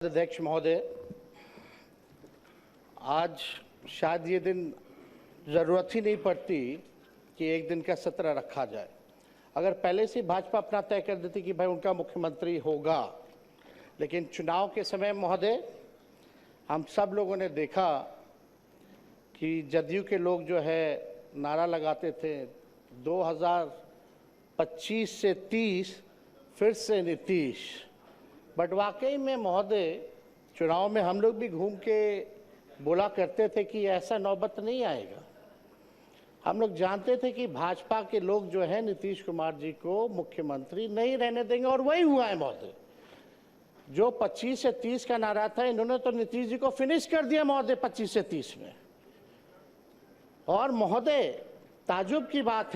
अध्यक्ष महोदय, आज शायद ये दिन ज़रूरत ही नहीं पड़ती कि एक दिन का सत्र रखा जाए। अगर पहले से भाजपा अपना तय कर देती कि भाई उनका मुख्यमंत्री होगा, लेकिन चुनाव के समय महोदय हम सब लोगों ने देखा कि जदयू के लोग जो है नारा लगाते थे 2025 से 30 फिर से नीतीश। बट वाकई में महोदय चुनाव में हम लोग भी घूम के बोला करते थे कि ऐसा नौबत नहीं आएगा। हम लोग जानते थे कि भाजपा के लोग जो है नीतीश कुमार जी को मुख्यमंत्री नहीं रहने देंगे, और वही हुआ है महोदय। जो 25 से 30 का नारा था, इन्होंने तो नीतीश जी को फिनिश कर दिया महोदय 25 से 30 में। और महोदय ताजुब की बात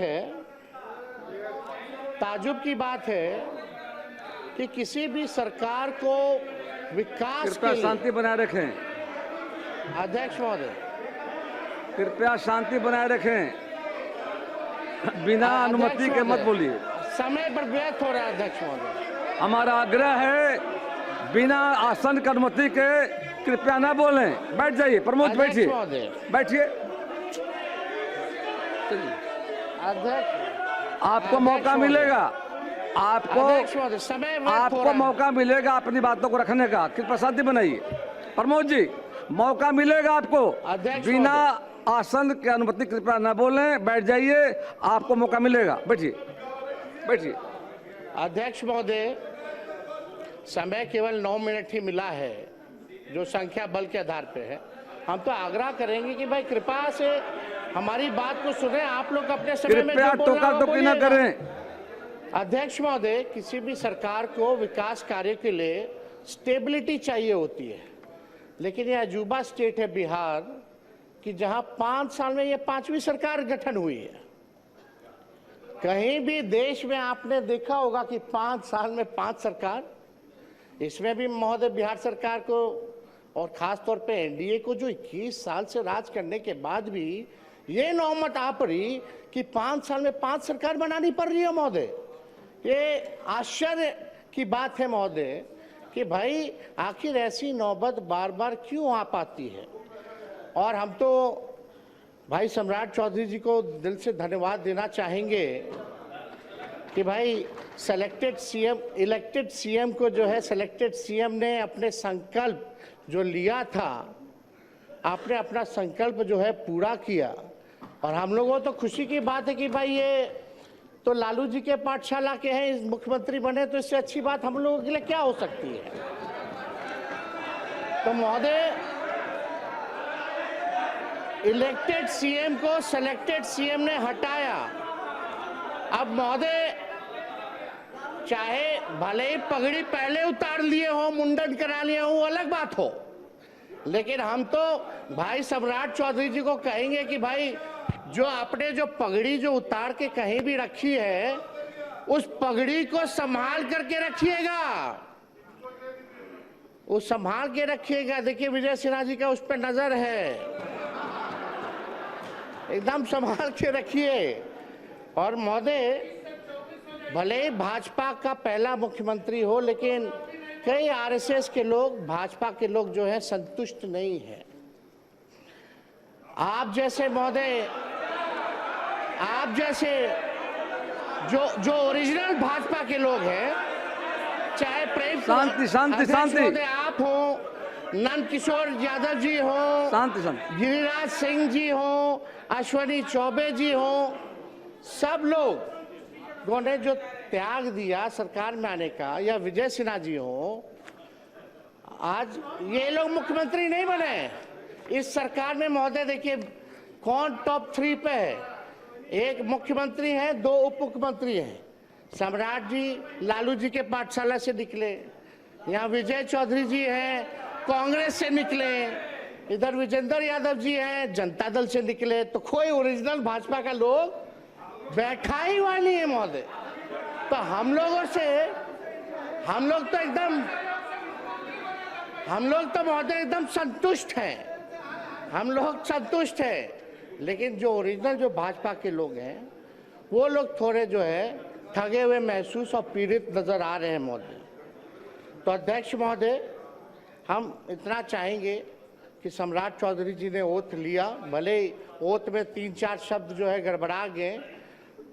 है कि किसी भी सरकार को विकास के लिए शांति बनाए रखें। अध्यक्ष महोदय, कृपया शांति बनाए रखें, बिना अनुमति के मत बोलिए। समय पर व्यर्थ हो रहा है अध्यक्ष महोदय। हमारा आग्रह है बिना आसन की अनुमति के कृपया ना बोलें। बैठ जाइए प्रमोद, बैठिए बैठिए। अध्यक्ष, आपको मौका मिलेगा, आपको मौका मिलेगा अपनी बातों को रखने का। कृपया शांति बनाइए। प्रमोद जी, मौका मिलेगा आपको। बिना आसन की अनुमति कृपया न बोलें, बैठ जाइए, आपको मौका मिलेगा। बैठिए बैठिए। अध्यक्ष महोदय, समय केवल 9 मिनट ही मिला है, जो संख्या बल के आधार पे है। हम तो आग्रह करेंगे कि भाई कृपा से हमारी बात को सुने। आप लोग अपने समय में टोका-टोकी न करें। अध्यक्ष महोदय, किसी भी सरकार को विकास कार्य के लिए स्टेबिलिटी चाहिए होती है, लेकिन यह अजूबा स्टेट है बिहार कि जहां 5 साल में ये 5वीं सरकार गठन हुई है। कहीं भी देश में आपने देखा होगा कि 5 साल में 5 सरकार। इसमें भी महोदय बिहार सरकार को और खास तौर पे एनडीए को, जो 21 साल से राज करने के बाद भी ये नौबत आ पड़ी कि 5 साल में 5 सरकार बनानी पड़ रही है महोदय। ये आश्चर्य की बात है महोदय कि भाई आखिर ऐसी नौबत बार बार क्यों आ पाती है। और हम तो भाई सम्राट चौधरी जी को दिल से धन्यवाद देना चाहेंगे कि भाई इलेक्टेड सीएम को जो है सिलेक्टेड सीएम ने अपने संकल्प जो लिया था, आपने अपना संकल्प जो है पूरा किया। और हम लोगों को तो खुशी की बात है कि भाई ये तो लालू जी के पाठशाला के हैं, मुख्यमंत्री बने, तो इससे अच्छी बात हम लोगों के लिए क्या हो सकती है। तो महोदय, इलेक्टेड सीएम को सिलेक्टेड सीएम ने हटाया। अब महोदय, चाहे भले ही पगड़ी पहले उतार लिए हो, मुंडन करा लिए हो, वो अलग बात हो, लेकिन हम तो भाई सम्राट चौधरी जी को कहेंगे कि भाई जो आपने जो पगड़ी जो उतार के कहीं भी रखी है, उस पगड़ी को संभाल करके रखिएगा, वो संभाल के रखिएगा। देखिए विजय सिन्हा जी का उस पर नजर है, एकदम संभाल के रखिए। और महोदय, भले ही भाजपा का पहला मुख्यमंत्री हो, लेकिन कई आरएसएस के लोग, भाजपा के लोग जो है संतुष्ट नहीं है। आप जैसे महोदय, आप जैसे जो ओरिजिनल भाजपा के लोग हैं, चाहे प्रेम शांति आप हो, नंद किशोर यादव जी हो, गिरिराज सिंह जी हो, अश्वनी चौबे जी हो, सब लोगों ने जो त्याग दिया सरकार में आने का, या विजय सिन्हा जी हो, आज ये लोग मुख्यमंत्री नहीं बने इस सरकार में। महोदय देखिए कौन टॉप 3 पे है। एक मुख्यमंत्री है, 2 उप मुख्यमंत्री हैं। सम्राट जी लालू जी के पाठशाला से निकले, यहाँ विजय चौधरी जी हैं कांग्रेस से निकले, इधर विजेंद्र यादव जी हैं जनता दल से निकले। तो कोई ओरिजिनल भाजपा का लोग बैठा ही हुआ नहीं है महोदय। तो हम लोग तो महोदय एकदम संतुष्ट हैं, हम लोग संतुष्ट हैं। लेकिन जो ओरिजिनल जो भाजपा के लोग हैं, वो लोग थोड़े जो है ठगे हुए महसूस और पीड़ित नजर आ रहे हैं महोदय। तो अध्यक्ष महोदय, हम इतना चाहेंगे कि सम्राट चौधरी जी ने ओथ लिया, भले ओथ में 3-4 शब्द जो है गड़बड़ा गए,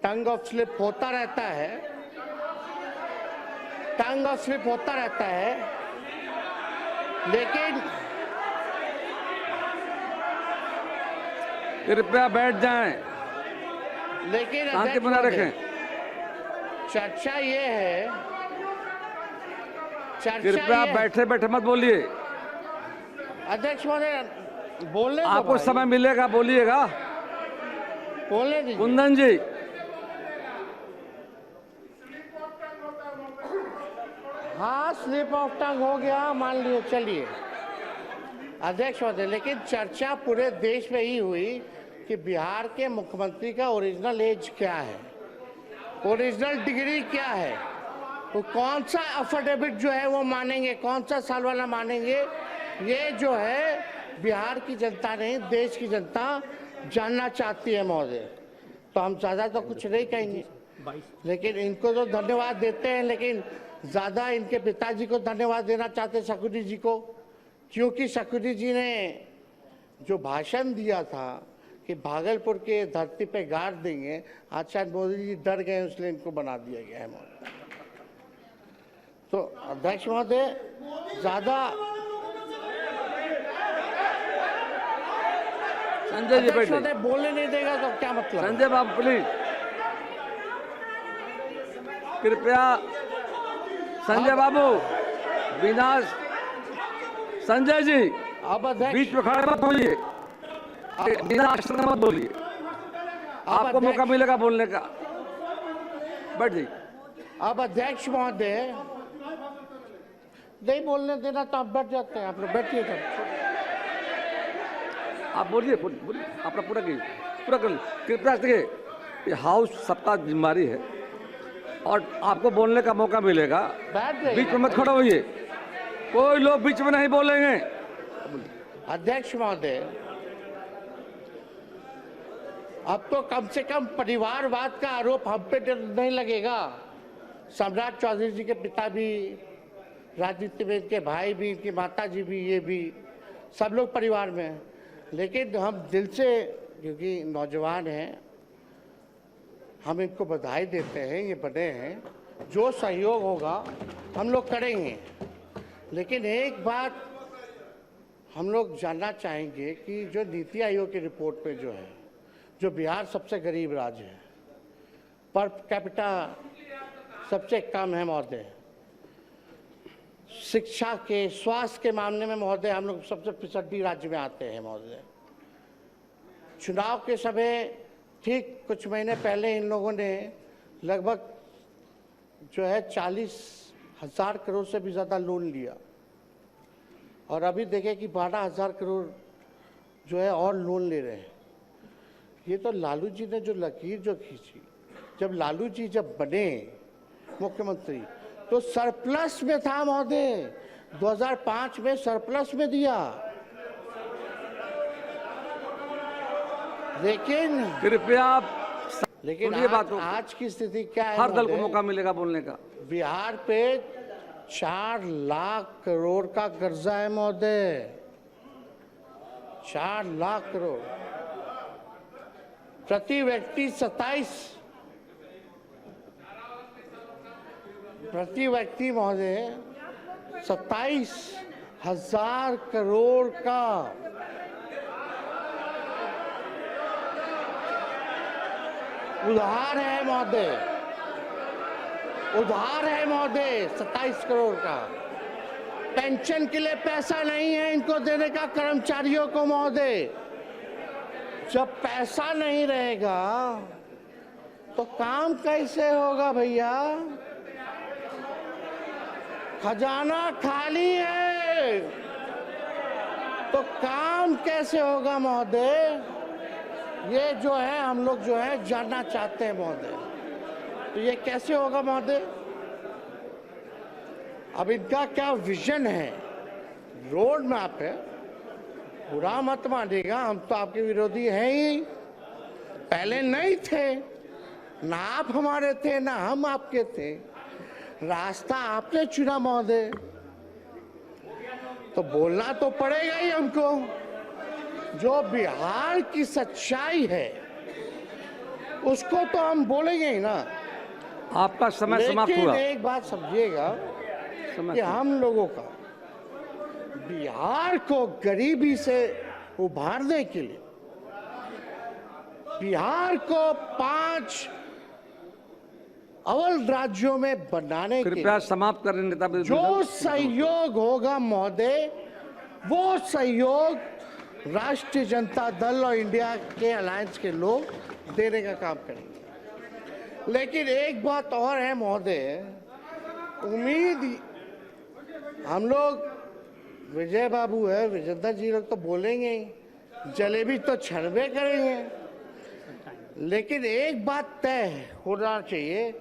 टंग ऑफ स्लिप होता रहता है, टंग ऑफ स्लिप होता रहता है, लेकिन कृपया बैठ जाएं, लेकिन शांति बनाए रखें। चर्चा ये है, कृपया बैठे बैठे मत बोलिए। अध्यक्ष महोदय बोलने दो, आपको भाई। समय मिलेगा, बोलिएगा। बोलने दीजिए। कुंदन जी, हाँ स्लिप ऑफ टंग हो गया, मान लियो, चलिए अध्यक्ष महोदय। लेकिन चर्चा पूरे देश में ही हुई कि बिहार के मुख्यमंत्री का ओरिजिनल एज क्या है, ओरिजिनल डिग्री क्या है, तो कौन सा अफिडेविट जो है वो मानेंगे, कौन सा साल वाला मानेंगे, ये जो है बिहार की जनता नहीं, देश की जनता जानना चाहती है महोदय। तो हम ज़्यादा तो कुछ नहीं कहेंगे, लेकिन इनको तो धन्यवाद देते हैं, लेकिन ज़्यादा इनके पिताजी को धन्यवाद देना चाहते हैं, शकुनी जी को, क्योंकि शकुनी जी ने जो भाषण दिया था कि भागलपुर के धरती पे गाड़ देंगे, आज शायद मोदी जी डर गए, इसलिए इनको बना दिया गया है महोदय। तो अध्यक्ष महोदय ज़्यादा संजय जी अध्यक्ष बैठे। महोदय बोलने नहीं देगा तो क्या मतलब? संजय बाबू प्लीज, कृपया संजय बाबू, बिना संजय जी अब अध्यक्ष, बीच में खड़े मत होइए, बिना आश्रम मत बोलिए, आपको मौका मिलेगा बोलने का। बैठ जाइए। अब अध्यक्ष महोदय नहीं बोलने देना तो आप बैठ जाते हैं, आप लोग बैठिए तब। आप बोलिए, बोलिए, अपना पूरा कीजिए, पूरा कर लीजिए। कृपया देखिए, ये हाउस सबका जिम्मेदारी है और आपको बोलने का मौका मिलेगा, बैठ जाइए। बीच में मत खड़े होइए, कोई लोग बीच में नहीं बोलेंगे। अध्यक्ष महोदय, अब तो कम से कम परिवारवाद का आरोप हम पे नहीं लगेगा। सम्राट चौधरी जी के पिता भी राजनीति में, इनके भाई भी, इनकी माता जी भी, ये भी सब लोग परिवार में हैं। लेकिन हम दिल से, क्योंकि नौजवान हैं, हम इनको बधाई देते हैं, ये बने हैं, जो सहयोग होगा हम लोग करेंगे। लेकिन एक बात हम लोग जानना चाहेंगे कि जो नीति आयोग की रिपोर्ट में जो है, जो बिहार सबसे गरीब राज्य है, पर कैपिटा सबसे कम है महोदय, शिक्षा के, स्वास्थ्य के मामले में महोदय हम लोग सबसे पिछड़ी राज्य में आते हैं महोदय। चुनाव के समय ठीक कुछ महीने पहले इन लोगों ने लगभग जो है 40,000 करोड़ से भी ज़्यादा लोन लिया, और अभी देखें कि 12,000 करोड़ जो है और लोन ले रहे हैं। ये तो लालू जी ने जो लकीर जो खींची, जब लालू जी जब बने मुख्यमंत्री तो सरप्लस में था महोदय, 2005 में सरप्लस में दिया। लेकिन कृपया लेकिन आज की स्थिति क्या है? हर दल को मौका मिलेगा बोलने का। बिहार पे 4 लाख करोड़ का कर्जा है महोदय, 4 लाख करोड़, प्रति व्यक्ति 27,000 करोड़ का उधार है महोदय, उधार है महोदय 27 करोड़ का। पेंशन के लिए पैसा नहीं है इनको देने का कर्मचारियों को महोदय। जब पैसा नहीं रहेगा तो काम कैसे होगा भैया? खजाना खाली है तो काम कैसे होगा महोदय? ये जो है हम लोग जो है जानना चाहते हैं महोदय। तो ये कैसे होगा महोदय? अब इनका क्या विजन है, रोड मैप है? बुरा मत मानिएगा, हम तो आपके विरोधी हैं ही, पहले नहीं थे, ना आप हमारे थे ना हम आपके थे, रास्ता आपने चुना महोदय। तो बोलना तो पड़ेगा ही हमको। जो बिहार की सच्चाई है उसको तो हम बोलेंगे ही ना। आपका समय समाप्त लेकिन हुआ। एक बात समझिएगा समय कि हम लोगों का बिहार को गरीबी से उभारने के लिए, बिहार को 5 अव्वल राज्यों में बनाने के कृपया लिए समाप्त करें नेता जो सहयोग होगा महोदय, वो सहयोग राष्ट्रीय जनता दल और इंडिया के अलायंस के लोग देने का काम करेंगे। लेकिन एक बात और है महोदय, उम्मीद हम लोग, विजय बाबू है, विजेंद्र जी लोग तो बोलेंगे ही, जलेबी तो छनबे करेंगे, लेकिन एक बात तय होना चाहिए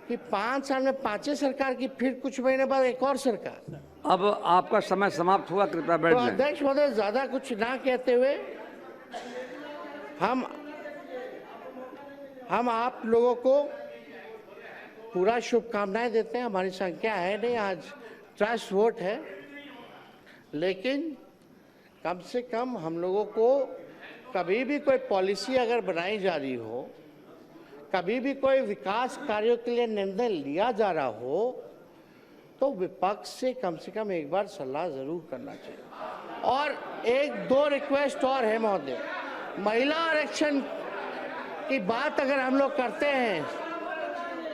कि 5 साल में 5 सरकार की, फिर कुछ महीने बाद एक और सरकार। अब आपका समय समाप्त हुआ, कृपया बैठ तो जाएं। अध्यक्ष महोदय, ज्यादा कुछ ना कहते हुए हम आप लोगों को पूरा शुभकामनाएं देते हैं। हमारी संख्या है नहीं, आज ट्रस्ट वोट है, लेकिन कम से कम हम लोगों को कभी भी कोई पॉलिसी अगर बनाई जा रही हो, कभी भी कोई विकास कार्यों के लिए निर्णय लिया जा रहा हो, तो विपक्ष से कम एक बार सलाह जरूर करना चाहिए। और 1-2 रिक्वेस्ट और है महोदय, महिला आरक्षण की बात अगर हम लोग करते हैं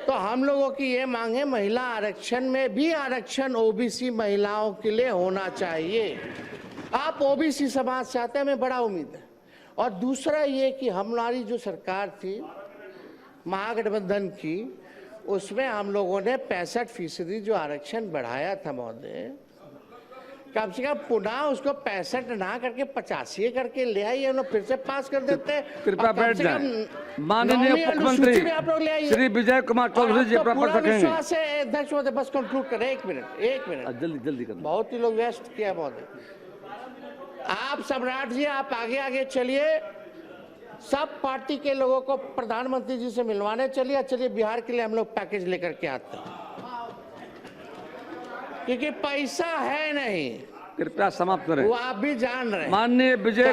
तो हम लोगों की ये मांग है, महिला आरक्षण में भी आरक्षण ओबीसी महिलाओं के लिए होना चाहिए। आप ओबीसी समाज से आते हैं, हमें बड़ा उम्मीद है। और दूसरा ये कि हमारी जो सरकार थी महागठबंधन की, उसमें हम लोगों ने 65% जो आरक्षण बढ़ाया था महोदय, कम से कम पुनः उसको 65 ना करके 85 करके ले आइए, हम लोग फिर से पास कर देते हैं। कृपया बैठ जाएं। माननीय नौवीं मुख्यमंत्री अनुसूची में आप लोग ले आइए। श्री विजय कुमार चौधरी जी और आपको अपना पूरा पद रखेंगे। विश्वास है अध्यक्ष महोदय, बस कंक्लूड करें, एक मिनट। जल्दी करें। बहुत ही लोग व्यस्त किया महोदय। आप सम्राट जी, आप आगे चलिए, सब पार्टी के लोगों को प्रधानमंत्री जी से मिलवाने चलिए बिहार के लिए हम लोग पैकेज लेकर के आते हैं, क्योंकि पैसा है नहीं, कृपया समाप्त करें। वो आप भी जान रहे हैं। माननीय विजय